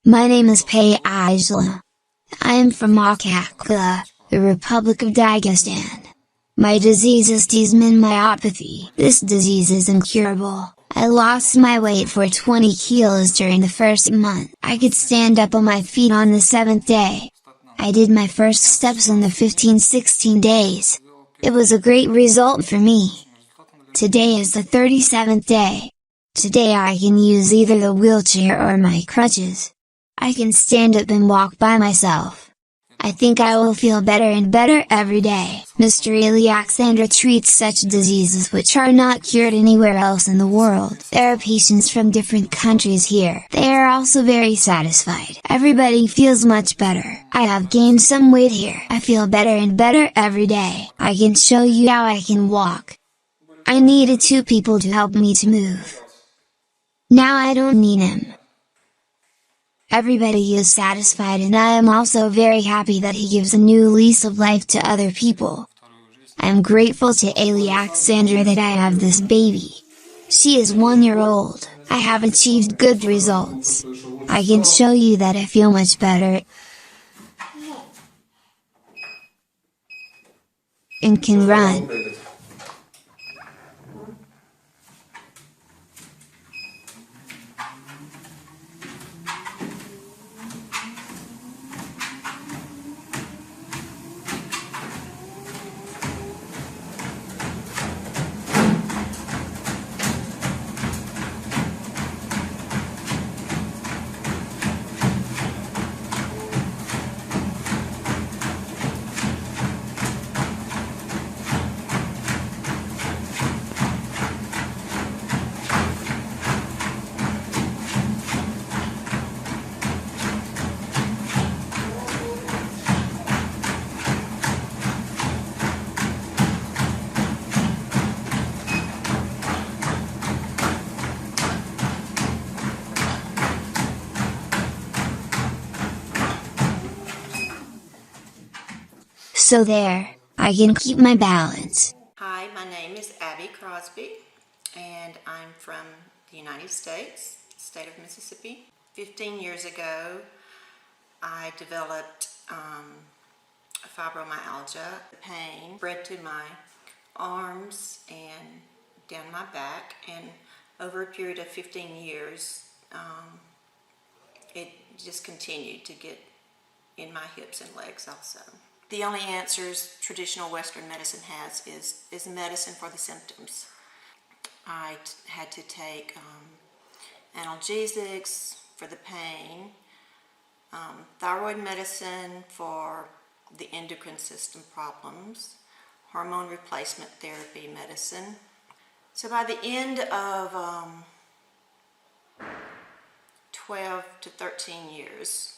My name is Payajla. I am from Akakla, the Republic of Dagestan. My disease is T-Smin myopathy. This disease is incurable. I lost my weight for 20 kilos during the first month. I could stand up on my feet on the 7th day. I did my first steps in the 15-16 days. It was a great result for me. Today is the 37th day. Today I can use either the wheelchair or my crutches. I can stand up and walk by myself. I think I will feel better and better every day. Mr. Aleksander treats such diseases which are not cured anywhere else in the world. There are patients from different countries here. They are also very satisfied. Everybody feels much better. I have gained some weight here. I feel better and better every day. I can show you how I can walk. I needed 2 people to help me to move. Now I don't need him. Everybody is satisfied and I am also very happy that he gives a new lease of life to other people. I am grateful to Aleksander that I have this baby. She is 1 year old. I have achieved good results. I can show you that I feel much better and can run. So there, I can keep my balance. Hi, my name is Abby Crosby, and I'm from the United States, state of Mississippi. 15 years ago, I developed fibromyalgia. The pain spread to my arms and down my back, and over a period of 15 years, it just continued to get in my hips and legs also. The only answers traditional Western medicine has is medicine for the symptoms. I had to take analgesics for the pain, thyroid medicine for the endocrine system problems, hormone replacement therapy medicine. So by the end of 12 to 13 years,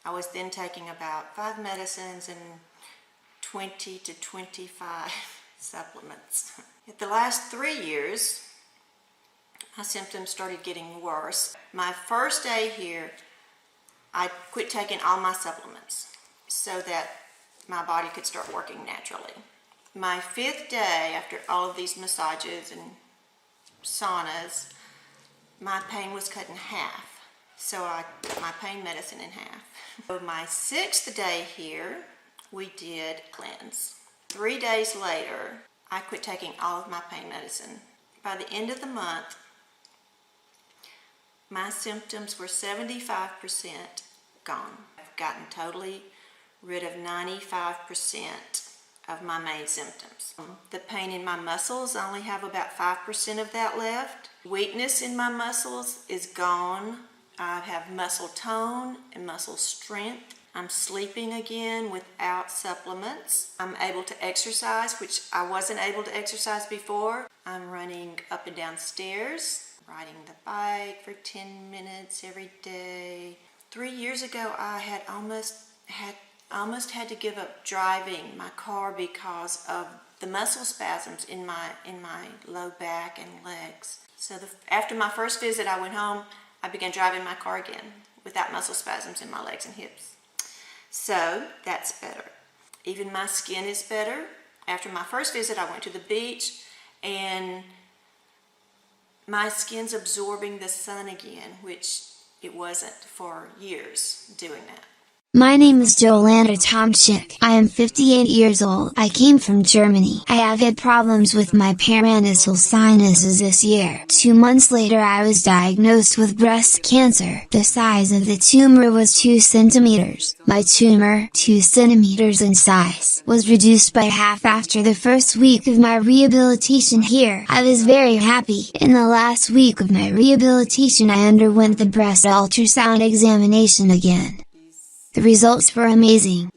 I was then taking about 5 medicines and 20 to 25 supplements. At the last 3 years, my symptoms started getting worse. My first day here, I quit taking all my supplements so that my body could start working naturally. My 5th day, after all of these massages and saunas, my pain was cut in half. So I cut my pain medicine in half. So my 6th day here, we did cleanse. 3 days later, I quit taking all of my pain medicine. By the end of the month, my symptoms were 75% gone. I've gotten totally rid of 95% of my main symptoms. The pain in my muscles, I only have about 5% of that left. Weakness in my muscles is gone. I have muscle tone and muscle strength. I'm sleeping again without supplements. I'm able to exercise, which I wasn't able to exercise before. I'm running up and down stairs, riding the bike for 10 minutes every day. 3 years ago, I had almost had to give up driving my car because of the muscle spasms in my low back and legs. So after my first visit, I went home. I began driving my car again without muscle spasms in my legs and hips. So that's better. Even my skin is better. After my first visit, I went to the beach and my skin's absorbing the sun again, which it wasn't for years doing that. My name is Jolanda Tomczyk. I am 58 years old. I came from Germany. I have had problems with my paranasal sinuses this year. 2 months later I was diagnosed with breast cancer. The size of the tumor was 2 centimeters. My tumor, 2 centimeters in size, was reduced by half after the first week of my rehabilitation here. I was very happy. In the last week of my rehabilitation I underwent the breast ultrasound examination again. The results were amazing.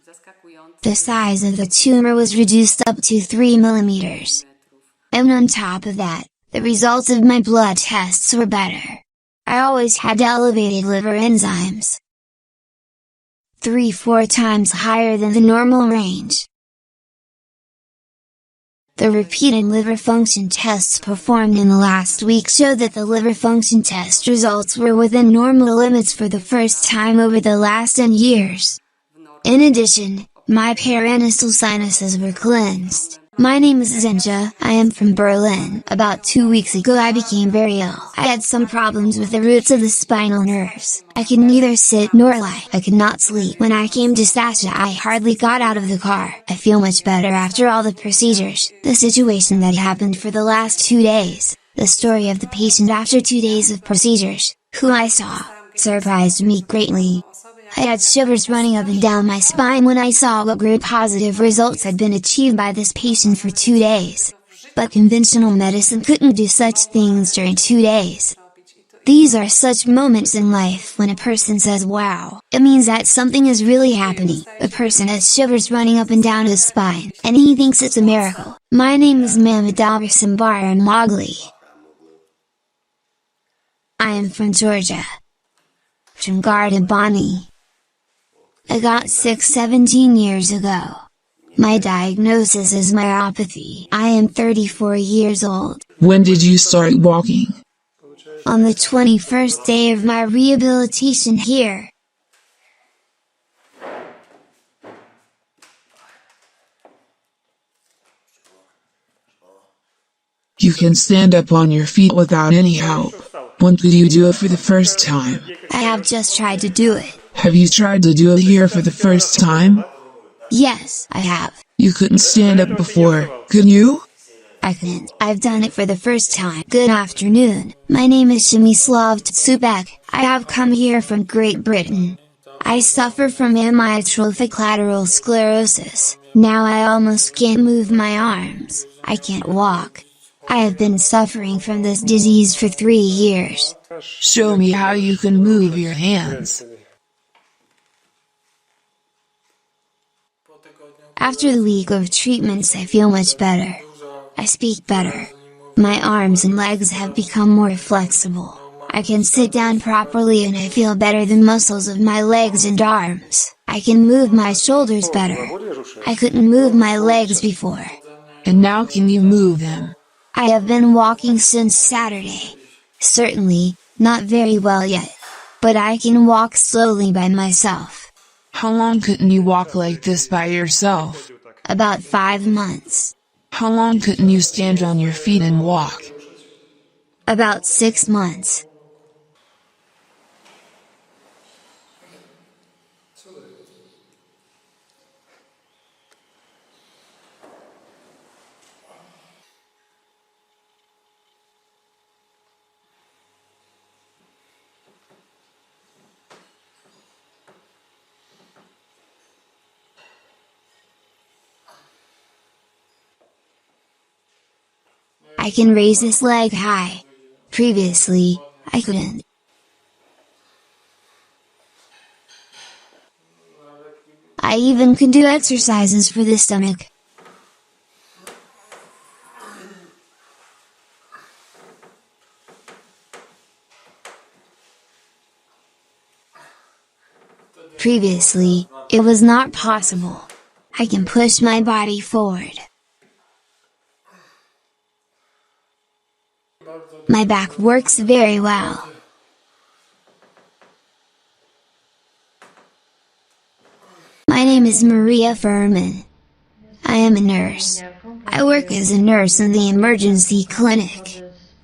The size of the tumor was reduced up to 3 millimeters. And on top of that, the results of my blood tests were better. I always had elevated liver enzymes. 3-4 times higher than the normal range. The repeated liver function tests performed in the last week showed that the liver function test results were within normal limits for the first time over the last 10 years. In addition, my paranasal sinuses were cleansed. My name is Zenja, I am from Berlin. About 2 weeks ago I became very ill. I had some problems with the roots of the spinal nerves. I could neither sit nor lie. I could not sleep. When I came to Sasha I hardly got out of the car. I feel much better after all the procedures. The situation that happened for the last 2 days, the story of the patient after 2 days of procedures, who I saw, surprised me greatly. I had shivers running up and down my spine when I saw what great positive results had been achieved by this patient for 2 days. But conventional medicine couldn't do such things during 2 days. These are such moments in life when a person says wow, it means that something is really happening. The person has shivers running up and down his spine, and he thinks it's a miracle. My name is Mamadalvar Sambara Mogli. I am from Georgia. From Gardabani. I got sick 17 years ago. My diagnosis is myopathy. I am 34 years old. When did you start walking? On the 21st day of my rehabilitation here. You can stand up on your feet without any help. When did you do it for the first time? I have just tried to do it. Have you tried to do it here for the first time? Yes, I have. You couldn't stand up before, could you? I couldn't. I've done it for the first time. Good afternoon. My name is Shemislav Tsubek. I have come here from Great Britain. I suffer from amyotrophic lateral sclerosis. Now I almost can't move my arms. I can't walk. I have been suffering from this disease for 3 years. Show me how you can move your hands. After the week of treatments I feel much better. I speak better. My arms and legs have become more flexible. I can sit down properly and I feel better the muscles of my legs and arms. I can move my shoulders better. I couldn't move my legs before. And now can you move them? I have been walking since Saturday. Certainly, not very well yet. But I can walk slowly by myself. How long couldn't you walk like this by yourself? About 5 months. How long couldn't you stand on your feet and walk? About 6 months. I can raise this leg high. Previously, I couldn't. I even can do exercises for the stomach. Previously, it was not possible. I can push my body forward. My back works very well. My name is Maria Furman. I am a nurse. I work as a nurse in the emergency clinic.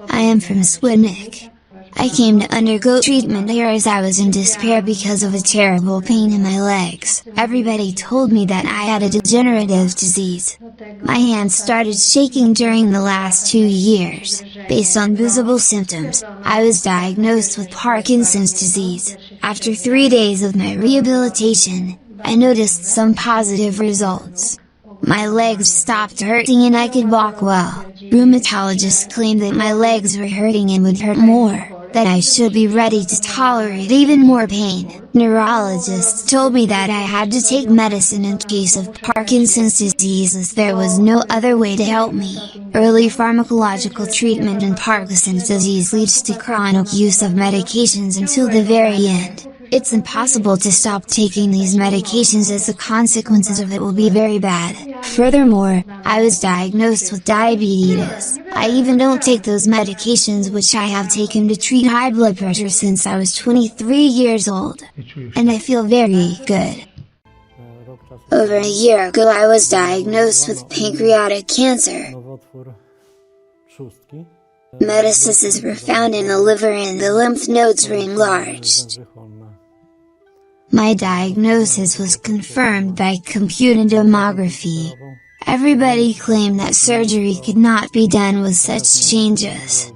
I am from Swidnik. I came to undergo treatment here as I was in despair because of a terrible pain in my legs. Everybody told me that I had a degenerative disease. My hands started shaking during the last 2 years. Based on visible symptoms, I was diagnosed with Parkinson's disease. After 3 days of my rehabilitation, I noticed some positive results. My legs stopped hurting and I could walk well. Rheumatologists claimed that my legs were hurting and would hurt more, that I should be ready to tolerate even more pain. Neurologists told me that I had to take medicine in case of Parkinson's disease as there was no other way to help me. Early pharmacological treatment in Parkinson's disease leads to chronic use of medications until the very end. It's impossible to stop taking these medications as the consequences of it will be very bad. Furthermore, I was diagnosed with diabetes. I even don't take those medications which I have taken to treat high blood pressure since I was 23 years old. And I feel very good. Over a year ago I was diagnosed with pancreatic cancer. Metastases were found in the liver and the lymph nodes were enlarged. My diagnosis was confirmed by computed tomography. Everybody claimed that surgery could not be done with such changes.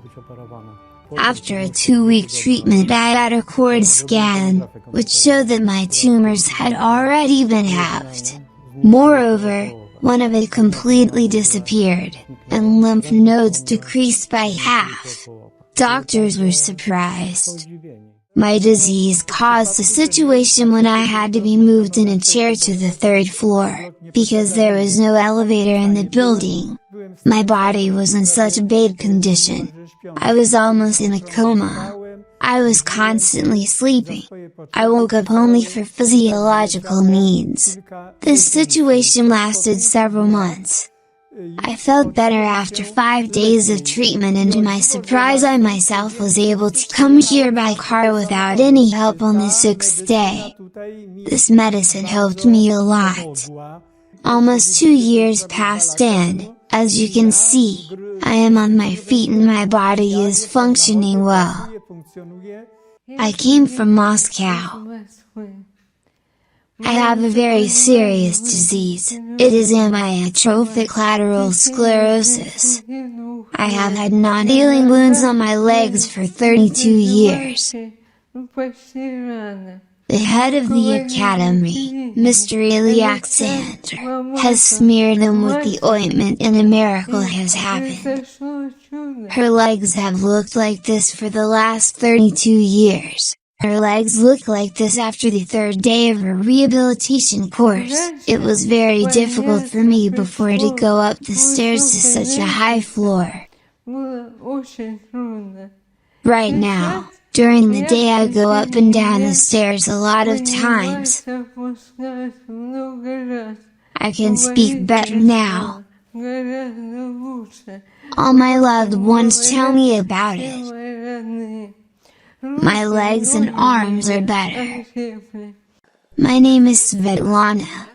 After a 2-week treatment I had a cord scan, which showed that my tumors had already been halved. Moreover, one of it completely disappeared, and lymph nodes decreased by half. Doctors were surprised. My disease caused a situation when I had to be moved in a chair to the 3rd floor, because there was no elevator in the building. My body was in such a bad condition. I was almost in a coma. I was constantly sleeping. I woke up only for physiological needs. This situation lasted several months. I felt better after 5 days of treatment, and to my surprise I myself was able to come here by car without any help on the 6th day. This medicine helped me a lot. Almost 2 years passed and, as you can see, I am on my feet and my body is functioning well. I came from Moscow. I have a very serious disease. It is amyotrophic lateral sclerosis. I have had non-healing wounds on my legs for 32 years. The head of the Academy, Mr. Aleksander, has smeared them with the ointment and a miracle has happened. Her legs have looked like this for the last 32 years. Her legs look like this after the 3rd day of her rehabilitation course. It was very difficult for me before to go up the stairs to such a high floor. Right now, during the day I go up and down the stairs a lot of times. I can speak better now. All my loved ones tell me about it. My legs and arms are better. My name is Svetlana.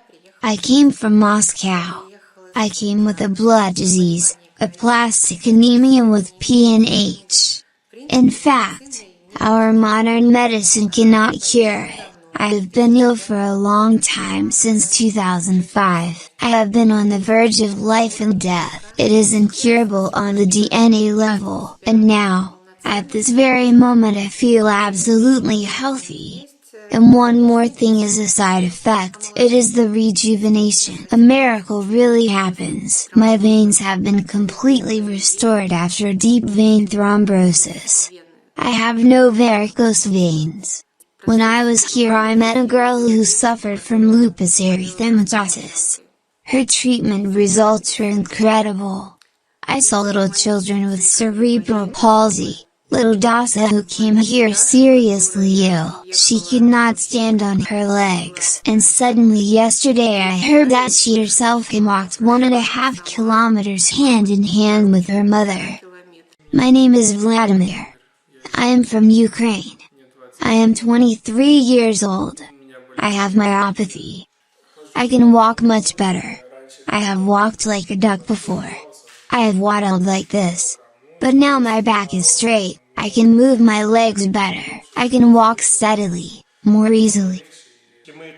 I came from Moscow. I came with a blood disease, aplastic anemia with PNH. In fact, our modern medicine cannot cure it. I have been ill for a long time since 2005. I have been on the verge of life and death. It is incurable on the DNA level, and now, at this very moment I feel absolutely healthy. And one more thing is a side effect. It is the rejuvenation. A miracle really happens. My veins have been completely restored after deep vein thrombosis. I have no varicose veins. When I was here I met a girl who suffered from lupus erythematosus. Her treatment results were incredible. I saw little children with cerebral palsy. Little Dasa who came here seriously ill. She could not stand on her legs. And suddenly yesterday I heard that she herself can walk 1.5 kilometers hand in hand with her mother. My name is Vladimir. I am from Ukraine. I am 23 years old. I have myopathy. I can walk much better. I have walked like a duck before. I have waddled like this. But now my back is straight. I can move my legs better, I can walk steadily, more easily.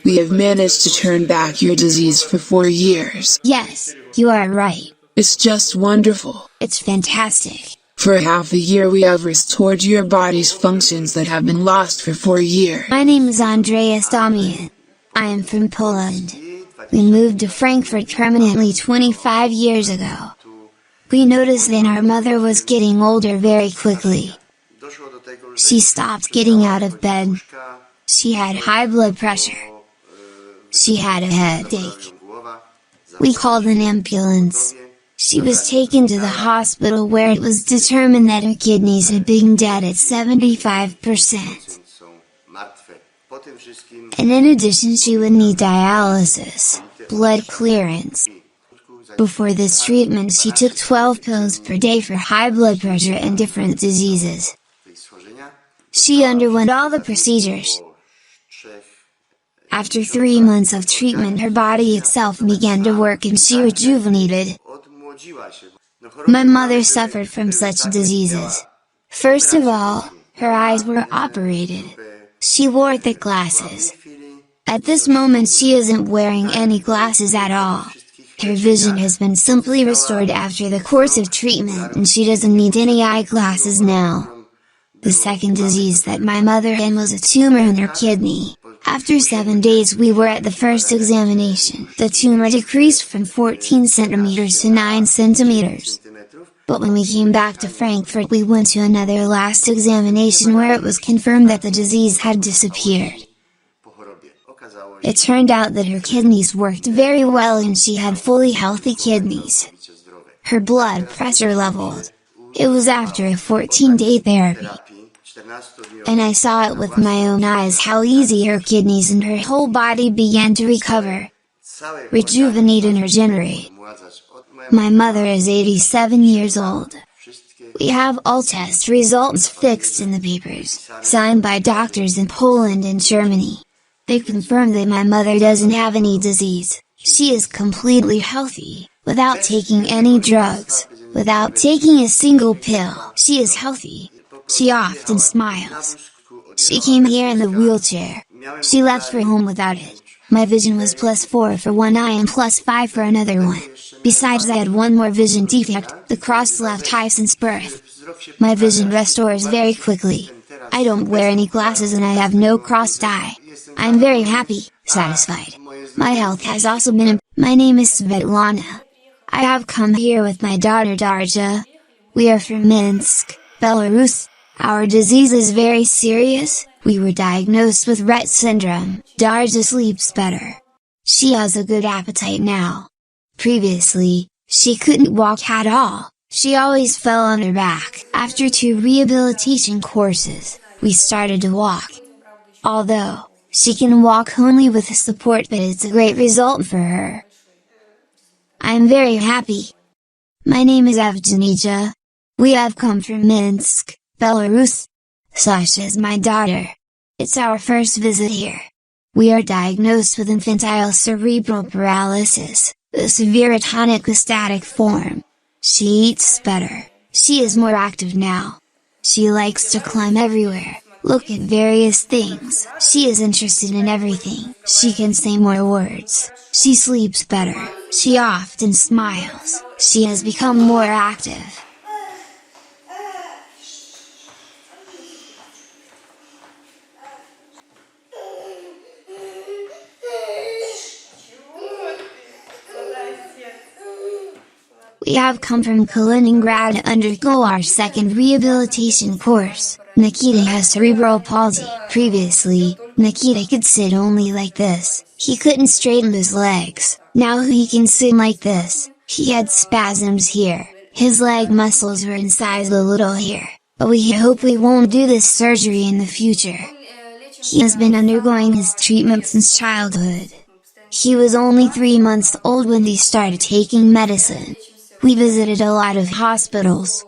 We have managed to turn back your disease for 4 years. Yes, you are right. It's just wonderful. It's fantastic. For half a year we have restored your body's functions that have been lost for 4 years. My name is Andreas Damian. I am from Poland. We moved to Frankfurt permanently 25 years ago. We noticed that our mother was getting older very quickly. She stopped getting out of bed. She had high blood pressure. She had a headache. We called an ambulance. She was taken to the hospital where it was determined that her kidneys had been dead at 75%. And in addition she would need dialysis, blood clearance. Before this treatment she took 12 pills per day for high blood pressure and different diseases. She underwent all the procedures. After 3 months of treatment her body itself began to work and she rejuvenated. My mother suffered from such diseases. First of all, her eyes were operated. She wore thick glasses. At this moment she isn't wearing any glasses at all. Her vision has been simply restored after the course of treatment and she doesn't need any eyeglasses now. The second disease that my mother had was a tumor in her kidney. After 7 days we were at the first examination. The tumor decreased from 14 centimeters to 9 centimeters. But when we came back to Frankfurt we went to another last examination where it was confirmed that the disease had disappeared. It turned out that her kidneys worked very well and she had fully healthy kidneys. Her blood pressure leveled. It was after a 14-day therapy. And I saw it with my own eyes how easy her kidneys and her whole body began to recover, rejuvenate and regenerate. My mother is 87 years old. We have all test results fixed in the papers, signed by doctors in Poland and Germany. They confirm that my mother doesn't have any disease. She is completely healthy, without taking any drugs, without taking a single pill. She is healthy. She often smiles. She came here in the wheelchair. She left for home without it. My vision was +4 for one eye and +5 for another one. Besides I had one more vision defect, the crossed left eye since birth. My vision restores very quickly. I don't wear any glasses and I have no crossed eye. I am very happy, satisfied. My health has also been improved. My name is Svetlana. I have come here with my daughter Darja. We are from Minsk, Belarus. Our disease is very serious. We were diagnosed with Rett syndrome. Darja sleeps better. She has a good appetite now. Previously, she couldn't walk at all. She always fell on her back. After 2 rehabilitation courses, we started to walk. Although, she can walk only with support, but it's a great result for her. I am very happy. My name is Evgenija. We have come from Minsk, Belarus. Sasha is my daughter. It's our first visit here. We are diagnosed with infantile cerebral paralysis, the severe atonic-static form. She eats better. She is more active now. She likes to climb everywhere, look at various things. She is interested in everything. She can say more words. She sleeps better. She often smiles. She has become more active. We have come from Kaliningrad to undergo our second rehabilitation course. Nikita has cerebral palsy. Previously, Nikita could sit only like this. He couldn't straighten his legs. Now he can sit like this. He had spasms here. His leg muscles were incised a little here. But we hope we won't do this surgery in the future. He has been undergoing his treatment since childhood. He was only 3 months old when he started taking medicine. We visited a lot of hospitals.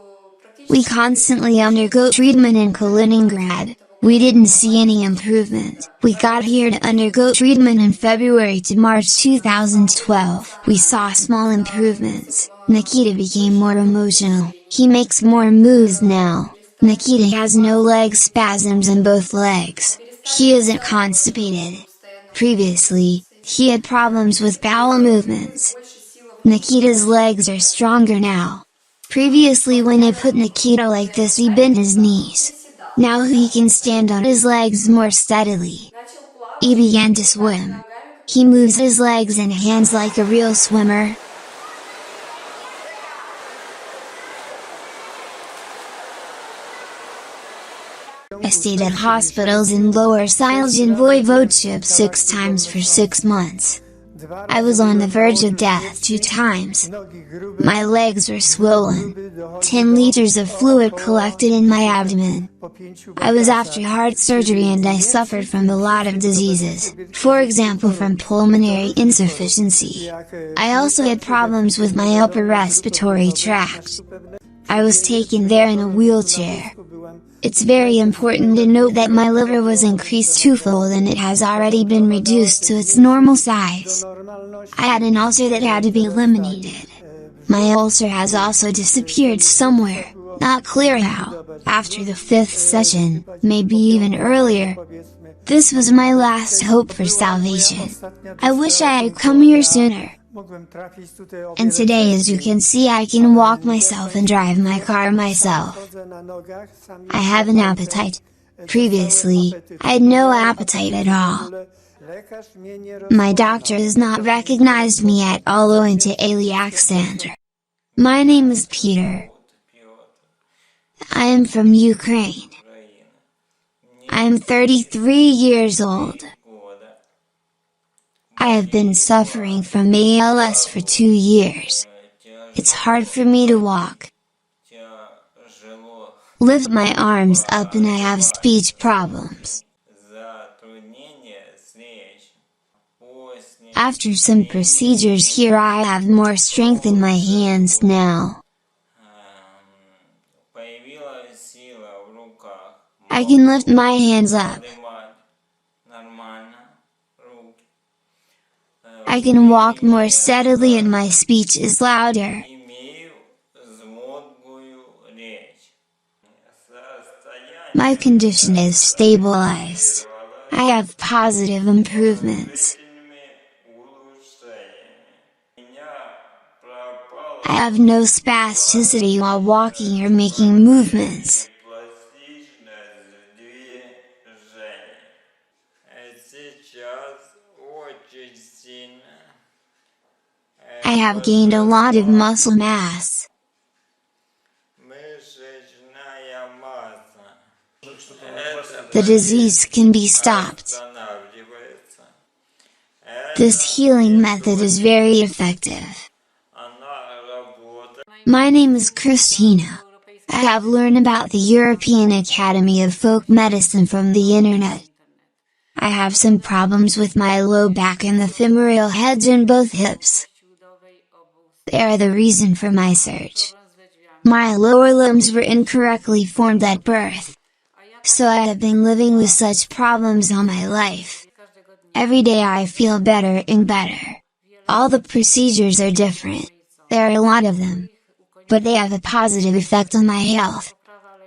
We constantly undergo treatment in Kaliningrad. We didn't see any improvement. We got here to undergo treatment in February to March 2012. We saw small improvements. Nikita became more emotional. He makes more moves now. Nikita has no leg spasms in both legs. He isn't constipated. Previously, he had problems with bowel movements. Nikita's legs are stronger now. Previously when I put Nikita like this he bent his knees. Now he can stand on his legs more steadily. He began to swim. He moves his legs and hands like a real swimmer. I stayed at hospitals in Lower Silesian Voivodeship 6 times for 6 months. I was on the verge of death 2 times. My legs were swollen. 10 liters of fluid collected in my abdomen. I was after heart surgery and I suffered from a lot of diseases, for example from pulmonary insufficiency. I also had problems with my upper respiratory tract. I was taken there in a wheelchair. It's very important to note that my liver was increased twofold and it has already been reduced to its normal size. I had an ulcer that had to be eliminated. My ulcer has also disappeared somewhere, not clear how, after the 5th session, maybe even earlier. This was my last hope for salvation. I wish I had come here sooner. And today as you can see I can walk myself and drive my car myself. I have an appetite. Previously, I had no appetite at all. My doctor has not recognized me at all owing to Aleksander. My name is Peter. I am from Ukraine. I am 33 years old. I have been suffering from ALS for 2 years. It's hard for me to walk, lift my arms up, and I have speech problems. After some procedures here I have more strength in my hands now. I can lift my hands up. I can walk more steadily and my speech is louder. My condition is stabilized. I have positive improvements. I have no spasticity while walking or making movements. I have gained a lot of muscle mass. The disease can be stopped. This healing method is very effective. My name is Christina. I have learned about the European Academy of Folk Medicine from the internet. I have some problems with my low back and the femoral heads in both hips. They are the reason for my search. My lower limbs were incorrectly formed at birth. So I have been living with such problems all my life. Every day I feel better and better. All the procedures are different. There are a lot of them. But they have a positive effect on my health.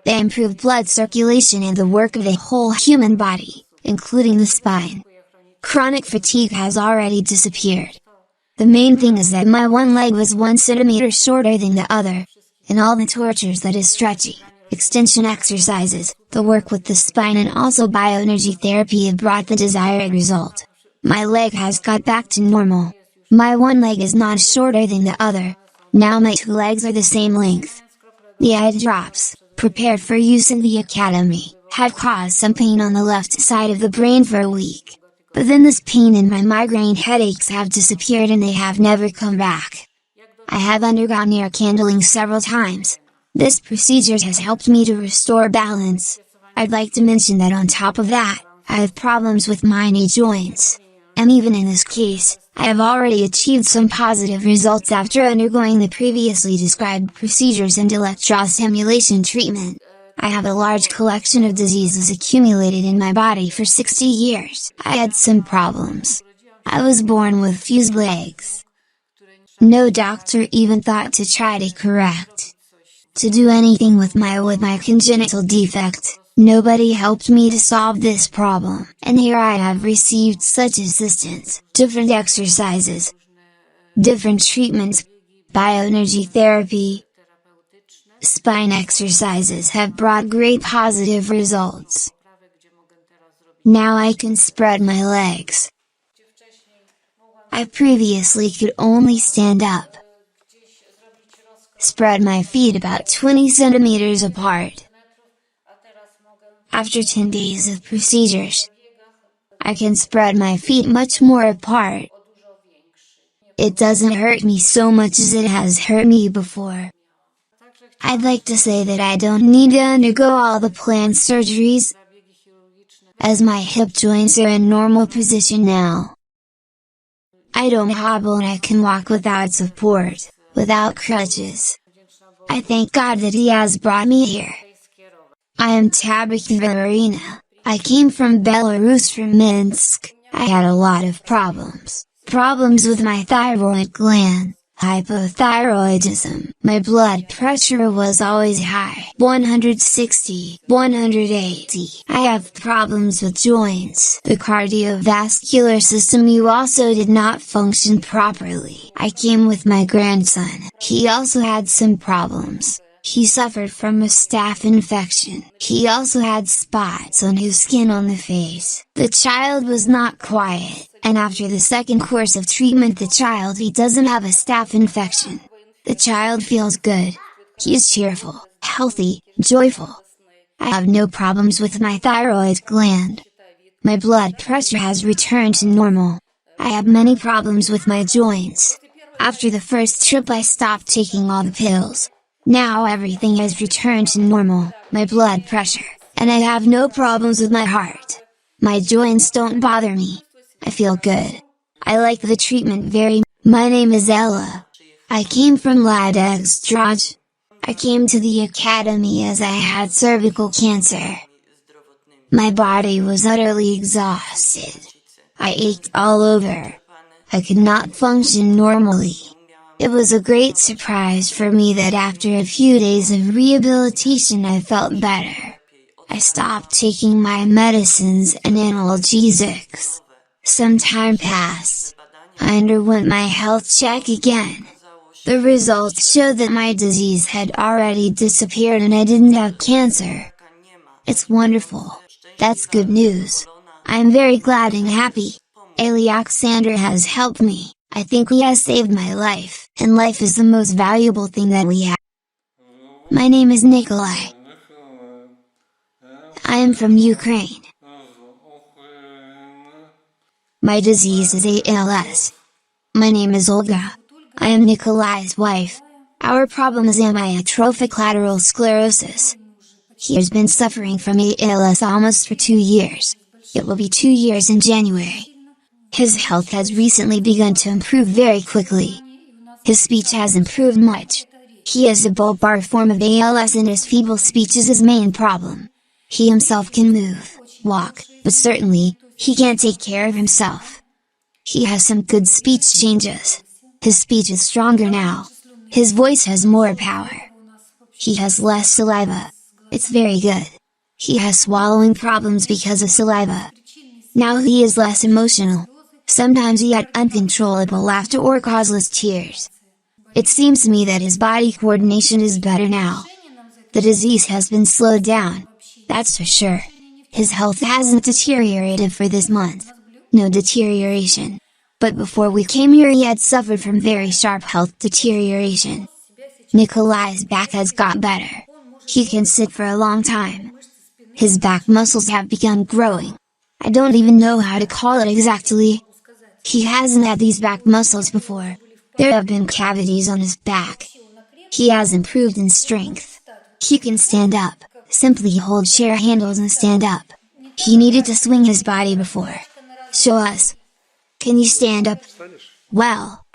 They improve blood circulation and the work of the whole human body, including the spine. Chronic fatigue has already disappeared. The main thing is that my one leg was 1 centimeter shorter than the other. And all the tortures that is stretching, extension exercises, the work with the spine and also bioenergy therapy have brought the desired result. My leg has got back to normal. My one leg is not shorter than the other. Now my 2 legs are the same length. The eye drops, prepared for use in the academy, have caused some pain on the left side of the brain for a week. But then this pain and my migraine headaches have disappeared and they have never come back. I have undergone air candling several times. This procedure has helped me to restore balance. I'd like to mention that on top of that, I have problems with my knee joints. And even in this case, I have already achieved some positive results after undergoing the previously described procedures and electrostimulation treatment. I have a large collection of diseases accumulated in my body for 60 years. I had some problems. I was born with fused legs. No doctor even thought to try to correct. to do anything with my congenital defect. Nobody helped me to solve this problem, and here I have received such assistance, different exercises, different treatments, bioenergy therapy, spine exercises have brought great positive results. Now I can spread my legs. I previously could only stand up. Spread my feet about 20 centimeters apart. After 10 days of procedures, I can spread my feet much more apart. It doesn't hurt me so much as it has hurt me before. I'd like to say that I don't need to undergo all the planned surgeries, as my hip joints are in normal position now. I don't hobble and I can walk without support, without crutches. I thank God that He has brought me here. I am Tabitha. I came from Belarus, from Minsk. I had a lot of problems. Problems with my thyroid gland, hypothyroidism. My blood pressure was always high, 160, 180. I have problems with joints. The cardiovascular system also did not function properly. I came with my grandson. He also had some problems. He suffered from a staph infection. He also had spots on his skin on the face. The child was not quiet, and after the second course of treatment he doesn't have a staph infection. The child feels good. He is cheerful, healthy, joyful. I have no problems with my thyroid gland. My blood pressure has returned to normal. I have many problems with my joints. After the first trip I stopped taking all the pills. Now everything has returned to normal, my blood pressure, and I have no problems with my heart. My joints don't bother me. I feel good. I like the treatment very much. My name is Ella. I came from Ladegstraj. I came to the academy as I had cervical cancer. My body was utterly exhausted. I ached all over. I could not function normally. It was a great surprise for me that after a few days of rehabilitation I felt better. I stopped taking my medicines and analgesics. Some time passed. I underwent my health check again. The results showed that my disease had already disappeared and I didn't have cancer. It's wonderful. That's good news. I'm very glad and happy. Aleksander has helped me. I think he has saved my life, and life is the most valuable thing that we have. My name is Nikolai. I am from Ukraine. My disease is ALS. My name is Olga. I am Nikolai's wife. Our problem is amyotrophic lateral sclerosis. He has been suffering from ALS almost for 2 years. It will be 2 years in January. His health has recently begun to improve very quickly. His speech has improved much. He has a bulbar form of ALS and his feeble speech is his main problem. He himself can move, walk, but certainly, he can't take care of himself. He has some good speech changes. His speech is stronger now. His voice has more power. He has less saliva. It's very good. He has swallowing problems because of saliva. Now he is less emotional. Sometimes he had uncontrollable laughter or causeless tears. It seems to me that his body coordination is better now. The disease has been slowed down. That's for sure. His health hasn't deteriorated for this month. No deterioration. But before we came here he had suffered from very sharp health deterioration. Nikolai's back has got better. He can sit for a long time. His back muscles have begun growing. I don't even know how to call it exactly. He hasn't had these back muscles before. There have been cavities on his back. He has improved in strength. He can stand up, simply hold chair handles and stand up. He needed to swing his body before. Show us. Can you stand up? Well,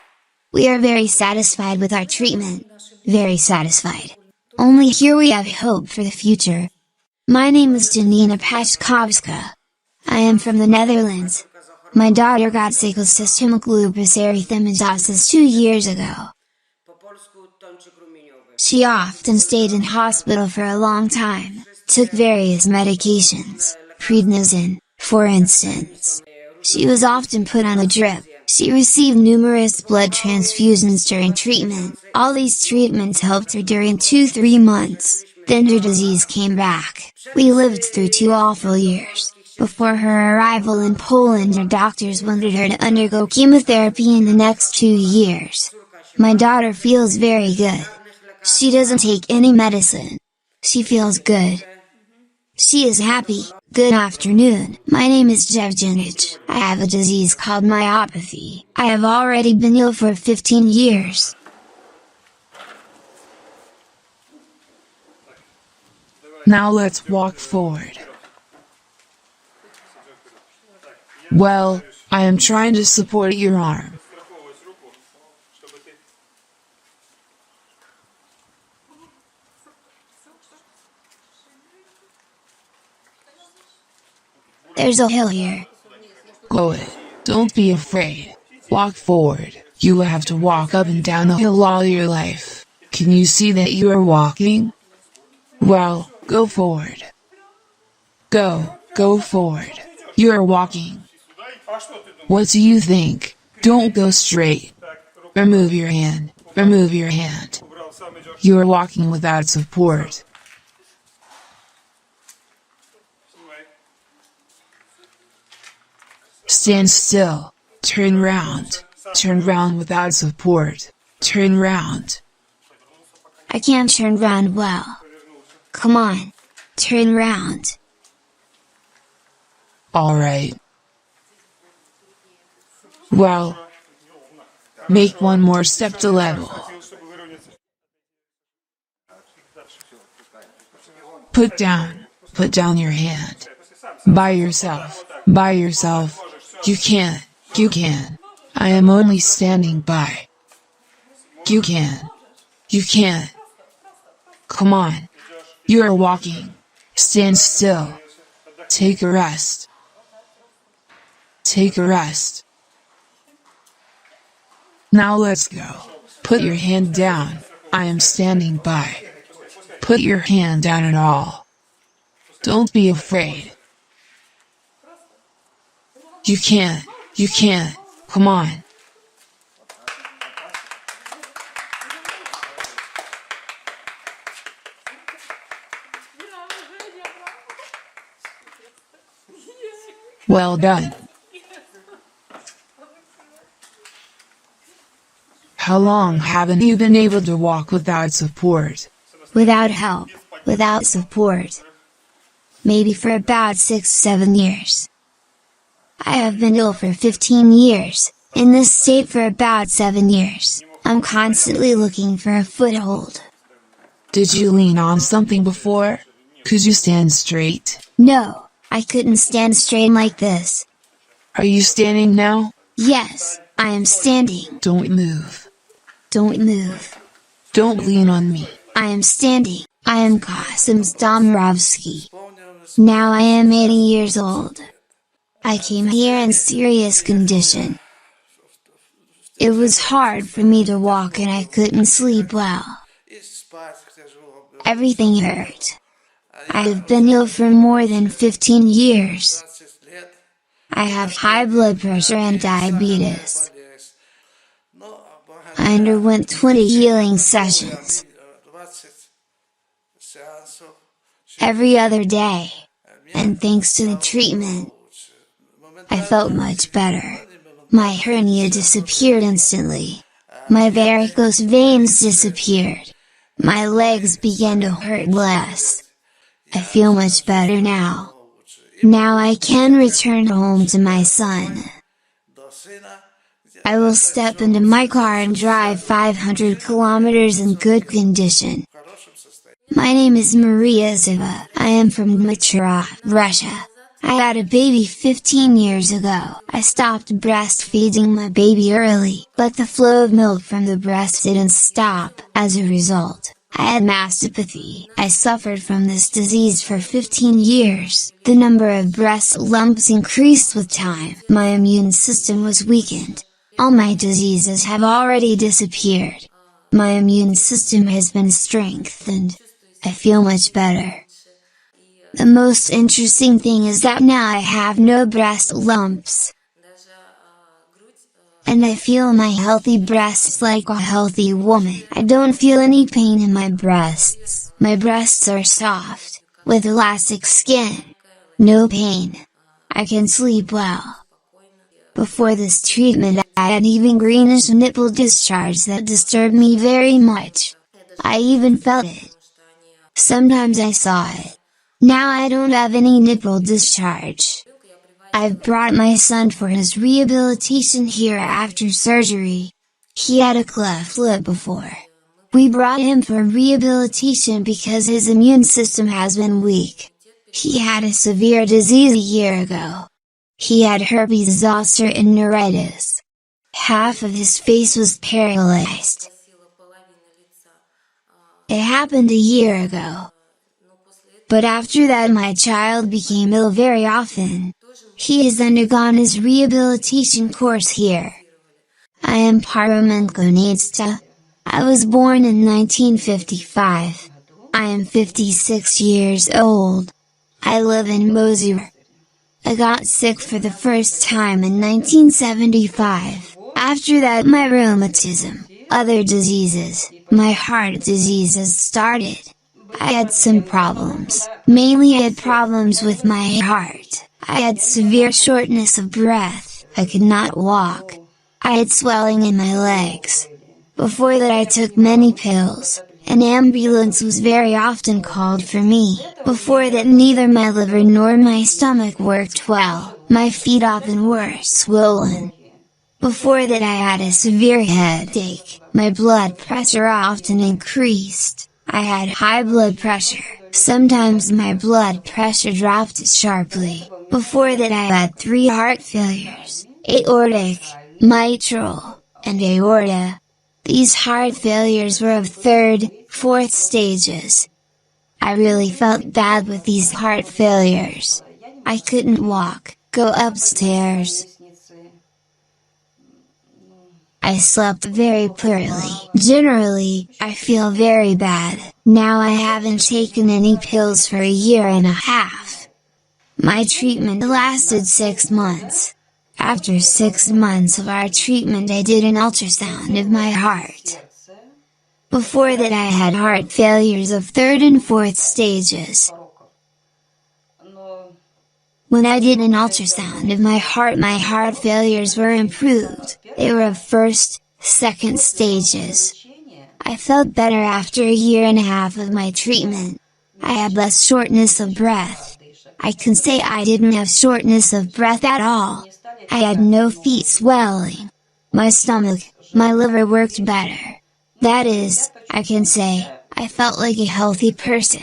we are very satisfied with our treatment. Very satisfied. Only here we have hope for the future. My name is Janina Pashkovska. I am from the Netherlands. My daughter got sickle cystic lupus erythematosus 2 years ago. She often stayed in hospital for a long time, took various medications, prednisone, for instance. She was often put on a drip. She received numerous blood transfusions during treatment. All these treatments helped her during 2-3 months. Then her disease came back. We lived through 2 awful years. Before her arrival in Poland, her doctors wanted her to undergo chemotherapy in the next 2 years. My daughter feels very good. She doesn't take any medicine. She feels good. She is happy. Good afternoon, my name is Rejuvenation. I have a disease called myopathy. I have already been ill for 15 years. Now let's walk forward. Well, I am trying to support your arm. There's a hill here. Go it. Don't be afraid. Walk forward. You will have to walk up and down the hill all your life. Can you see that you are walking? Well, go forward. Go forward. You are walking. What do you think? Don't go straight. Remove your hand. Remove your hand. You are walking without support. Stand still. Turn round. Turn round without support. Turn round. I can't turn round well. Come on. Turn round. Alright. Well, make one more step to level. Put down your hand. By yourself. You can. I am only standing by. You can. Come on. You are walking. Stand still. Take a rest. Now let's go. Put your hand down. I am standing by. Put your hand down at all. Don't be afraid. You can. Come on. Well done. How long haven't you been able to walk without support? Without help, without support. Maybe for about 6-7 years. I have been ill for 15 years, in this state for about 7 years. I'm constantly looking for a foothold. Did you lean on something before? Could you stand straight? No, I couldn't stand straight like this. Are you standing now? Yes, I am standing. Don't move. Don't lean on me. I am standing. I am Aleksander. Now I am 80 years old. I came here in serious condition. It was hard for me to walk and I couldn't sleep well. Everything hurt. I have been ill for more than 15 years. I have high blood pressure and diabetes. I underwent 20 healing sessions. Every other day. And thanks to the treatment, I felt much better. My hernia disappeared instantly. My varicose veins disappeared. My legs began to hurt less. I feel much better now. Now I can return home to my son. I will step into my car and drive 500 kilometers in good condition. My name is Maria Ziva. I am from Matura, Russia. I had a baby 15 years ago. I stopped breastfeeding my baby early, but the flow of milk from the breast didn't stop. As a result, I had mastopathy. I suffered from this disease for 15 years. The number of breast lumps increased with time. My immune system was weakened. All my diseases have already disappeared. My immune system has been strengthened. I feel much better. The most interesting thing is that now I have no breast lumps. And I feel my healthy breasts like a healthy woman. I don't feel any pain in my breasts. My breasts are soft, with elastic skin. No pain. I can sleep well. Before this treatment I had even greenish nipple discharge that disturbed me very much. I even felt it. Sometimes I saw it. Now I don't have any nipple discharge. I've brought my son for his rehabilitation here after surgery. He had a cleft lip before. We brought him for rehabilitation because his immune system has been weak. He had a severe disease a year ago. He had herpes zoster and neuritis. Half of his face was paralyzed. It happened a year ago. But after that my child became ill very often. He has undergone his rehabilitation course here. I am Paramenkonadsta. I was born in 1955. I am 56 years old. I live in Mosir. I got sick for the first time in 1975. After that my rheumatism, other diseases, my heart diseases started. I had some problems. Mainly I had problems with my heart. I had severe shortness of breath. I could not walk. I had swelling in my legs. Before that I took many pills. An ambulance was very often called for me. Before that neither my liver nor my stomach worked well. My feet often were swollen. Before that I had a severe headache. My blood pressure often increased. I had high blood pressure. Sometimes my blood pressure dropped sharply. Before that I had 3 heart failures, aortic, mitral, and aorta. These heart failures were of 3rd, 4th stages. I really felt bad with these heart failures. I couldn't walk, go upstairs. I slept very poorly. Generally, I feel very bad. Now I haven't taken any pills for a year and a half. My treatment lasted 6 months. After 6 months of our treatment I did an ultrasound of my heart. Before that I had heart failures of 3rd and 4th stages. When I did an ultrasound of my heart failures were improved. They were of 1st, 2nd stages. I felt better after a year and a half of my treatment. I had less shortness of breath. I can say I didn't have shortness of breath at all. I had no feet swelling. My stomach, my liver worked better. That is, I can say, I felt like a healthy person.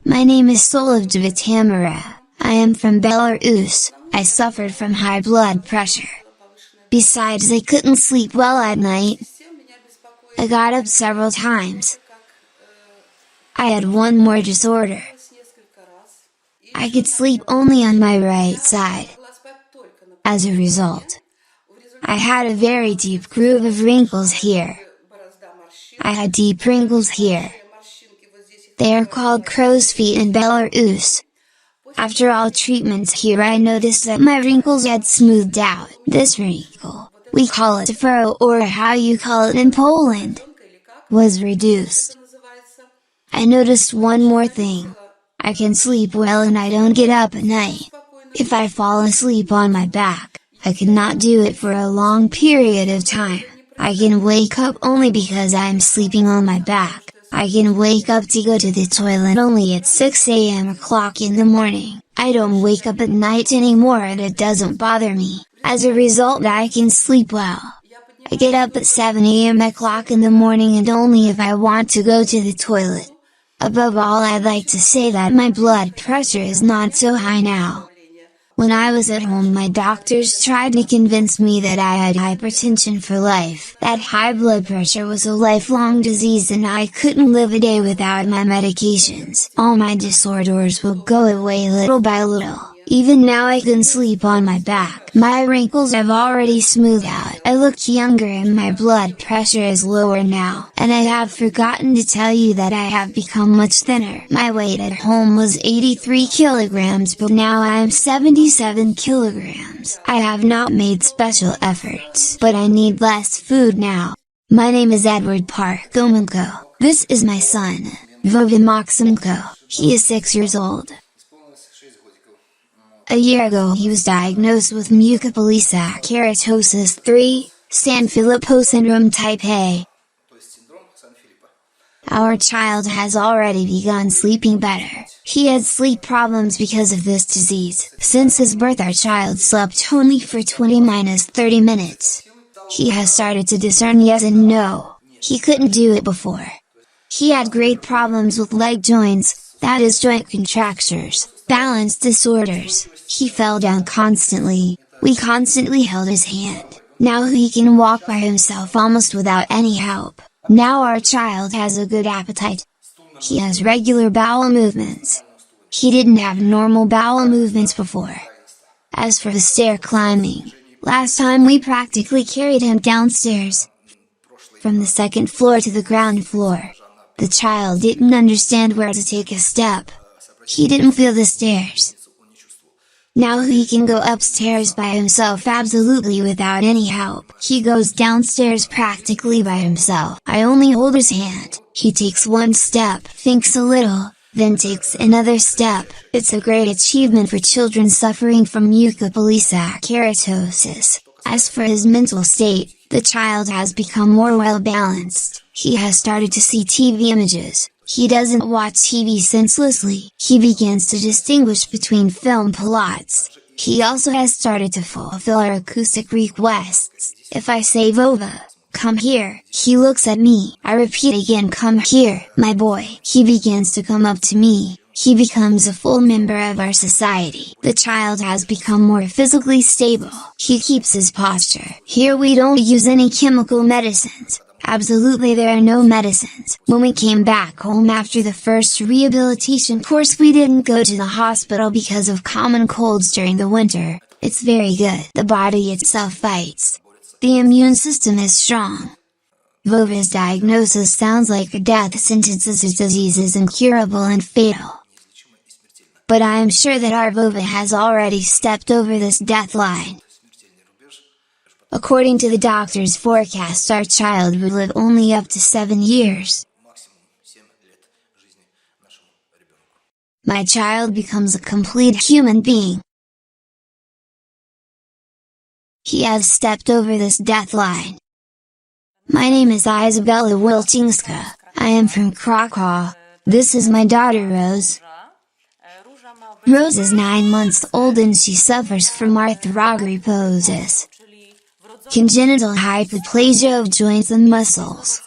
My name is Solovjeva Tamara. I am from Belarus. I suffered from high blood pressure. Besides I couldn't sleep well at night. I got up several times. I had one more disorder. I could sleep only on my right side. As a result, I had a very deep groove of wrinkles here. I had deep wrinkles here. They are called crow's feet in Belarus. After all treatments here I noticed that my wrinkles had smoothed out. This wrinkle, we call it a furrow or how you call it in Poland, was reduced. I noticed one more thing. I can sleep well and I don't get up at night. If I fall asleep on my back, I cannot do it for a long period of time. I can wake up only because I am sleeping on my back. I can wake up to go to the toilet only at 6 a.m. o'clock in the morning. I don't wake up at night anymore and it doesn't bother me. As a result I can sleep well. I get up at 7 a.m. o'clock in the morning and only if I want to go to the toilet. Above all I'd like to say that my blood pressure is not so high now. When I was at home my doctors tried to convince me that I had hypertension for life. That high blood pressure was a lifelong disease and I couldn't live a day without my medications. All my disorders will go away little by little. Even now I can sleep on my back. My wrinkles have already smoothed out. I look younger and my blood pressure is lower now. And I have forgotten to tell you that I have become much thinner. My weight at home was 83 kilograms, but now I am 77 kilograms. I have not made special efforts, but I need less food now. My name is Edward Parkhomenko. This is my son, Vova Maximko. He is 6 years old. A year ago he was diagnosed with mucopolysaccharidosis 3, Sanfilippo syndrome type A. Our child has already begun sleeping better. He had sleep problems because of this disease. Since his birth our child slept only for 20-30 minutes. He has started to discern yes and no. He couldn't do it before. He had great problems with leg joints, that is joint contractures, balance disorders. He fell down constantly. We constantly held his hand. Now he can walk by himself almost without any help. Now our child has a good appetite. He has regular bowel movements. He didn't have normal bowel movements before. As for the stair climbing, last time we practically carried him downstairs. From the second floor to the ground floor. The child didn't understand where to take a step. He didn't feel the stairs. Now he can go upstairs by himself absolutely without any help. He goes downstairs practically by himself. I only hold his hand. He takes one step, thinks a little, then takes another step. It's a great achievement for children suffering from mucopolysaccharidosis. As for his mental state, the child has become more well balanced. He has started to see TV images. He doesn't watch TV senselessly. He begins to distinguish between film plots. He also has started to fulfill our acoustic requests. If I say Vova, come here, he looks at me. I repeat again, come here, my boy. He begins to come up to me. He becomes a full member of our society. The child has become more physically stable. He keeps his posture. Here we don't use any chemical medicines. Absolutely there are no medicines. When we came back home after the first rehabilitation course we didn't go to the hospital because of common colds during the winter. It's very good. The body itself fights. The immune system is strong. Vova's diagnosis sounds like a death sentence as his disease is incurable and fatal. But I am sure that our Vova has already stepped over this death line. According to the doctor's forecast our child would live only up to 7 years. My child becomes a complete human being. He has stepped over this death line. My name is Izabela Wilczynska, I am from Krakow. This is my daughter Rose. Rose is 9 months old and she suffers from arthrogryposis. Congenital hypoplasia of joints and muscles.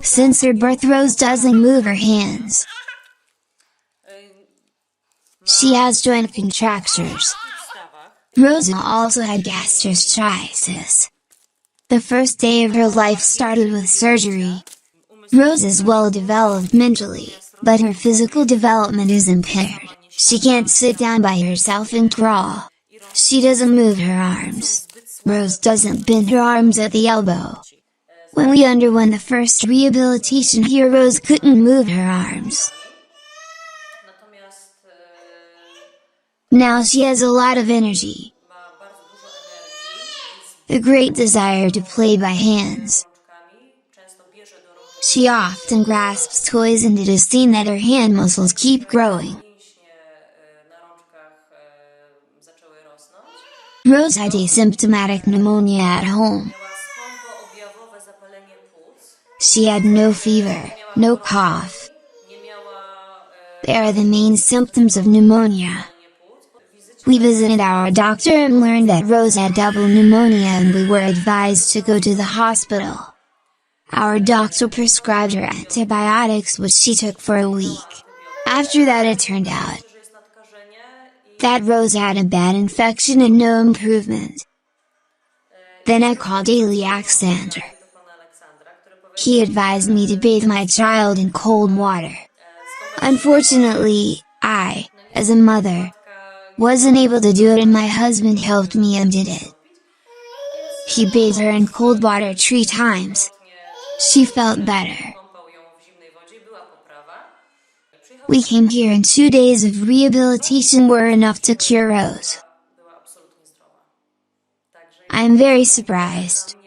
Since her birth Rose doesn't move her hands. She has joint contractures. Rose also had gastritis. The first day of her life started with surgery. Rose is well developed mentally, but her physical development is impaired. She can't sit down by herself and crawl. She doesn't move her arms. Rose doesn't bend her arms at the elbow. When we underwent the first rehabilitation here Rose couldn't move her arms. Now she has a lot of energy. A great desire to play by hands. She often grasps toys and it is seen that her hand muscles keep growing. Rose had asymptomatic pneumonia at home. She had no fever, no cough. They are the main symptoms of pneumonia. We visited our doctor and learned that Rose had double pneumonia and we were advised to go to the hospital. Our doctor prescribed her antibiotics which she took for a week. After that it turned out that Rose had a bad infection and no improvement. Then I called Aleksander. He advised me to bathe my child in cold water. Unfortunately, I as a mother. Wasn't able to do it and my husband helped me and did it. He bathed her in cold water 3 times. She felt better. We came here and 2 days of rehabilitation were enough to cure Rose. I am very surprised.